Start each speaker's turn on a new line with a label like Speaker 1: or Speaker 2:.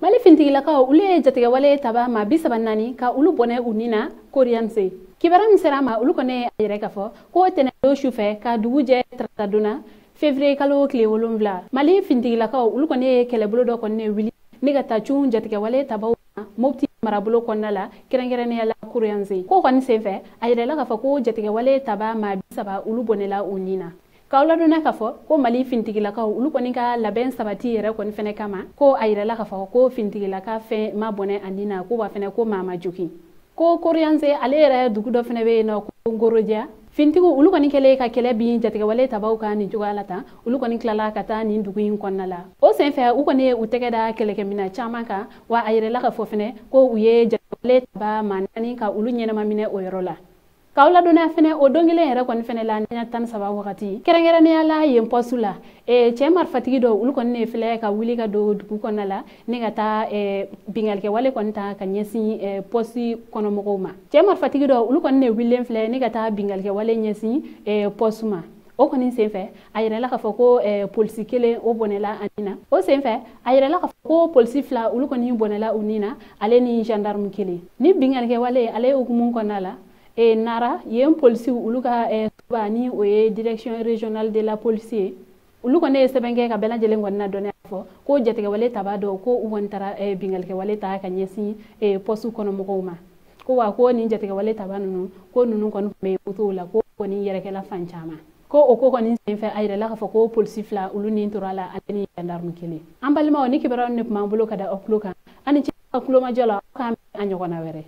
Speaker 1: mali fintigilakaw ulu ye jatigɛ wale taba ma 34 ka ulu bɔnɛ u nina koriyanse kibara min sera ma ulu kɔnɛ a yɛrɛ k'a fɔ ko tɛnɛ do sufɛ ka dugu jɛ tarata donna février kalo tile 7 mali fintigilakaw ulu kɔnɛ ye kɛlɛbolo dɔ kɔnɛ wili ni ka taa cun jatigɛ wale tabaw ma mopti marabolo kɔnɔna la kɛrɛnkɛrɛnnenya la koriyanse ko kɔni senfɛ a yɛrɛla k'a fɔ ko jatigɛ wale taba ma 30 ulu bɔnɛla u nina k'aw ladonna k'a fɔ ko mali fintigilakaw ulu kɔni ka labɛn sabati yɛrɛ kɔni fɛnɛ kama ko a yɛrɛla k'a fɔ ko fintigilaka fɛn ma bɔnɛ a nina ko wa fɛnɛ ko maa ma joki ko koriyanse ale yɛrɛ dugu dɔ fɛnɛ bɛ yen nɔ ko ngoroja fintigu ulu kɔni kɛlen ka kɛlɛ bin jatigɛ wale tabaw ka nin cogoya la tan ulu kɔni tilala ka taa nin dugu in kɔnɔna la o senfɛ u kɔni ye u tɛgɛ da kɛlɛkɛminɛ caman kan wa a yɛrɛla ka fɔ fɛnɛ ko u ye jatigɛ wale taba maa 4 ka ulu ɲɛnama minɛ o yɔrɔ la k'aw ladonna fɛnɛ o don kelen yɛrɛ kɔni fɛnɛ la ɲɛ 13 wagati kɛrɛnkɛrɛnnenya la yen postu la cɛ marifatigi dɔ ulu kɔni ne filɛ ka wuli ka don dugu kɔnɔna la ni ka taa bingalikɛ wale kɔni ta ka ɲɛsin posti kɔnɔmɔgɔw ma cɛ marifatigi dɔ ulu kɔni ne wililen filɛ ni ka taa bingalikɛ wale ɲɛsin postu ma o kɔni senfɛ a yɛrɛla k'a fɔ ko polisi kelen o bɔnɛla a nina o senfɛ a yɛrɛla k'a fɔ ko polisi 2 ulu kɔni bɔnɛla u nina ale ni gendarme kelen ni bingalikɛ wale ale hukumu kɔnɔna la nara yen polisi ulu ka tuba ni o ye direction régionale de la police ulu kɔni ye sɛbɛn kɛ ka bɛɛ lajɛlen kɔni na dɔnniya fɔ ko jatigɛ wale taba dɔ ko u kɔni taara bingalikɛ wale ta ka ɲɛsin postu kɔnɔmɔgɔw ma ko wa ko nin jatigɛ wale taba ninnu ko ninnu kɔni bɛ motow la ko kɔni yɛrɛkɛla fan caman ko o ko kɔni senfɛ a yɛrɛla k'a fɔ ko polisi 2 ulu nin tora la ale ni gendarme kelen an balimaw ni kibaruya ne tun b'an bolo ka da aw tulo kan ani cɛ ka kulomajɔ la aw k'an a ɲɔgɔnna wɛrɛ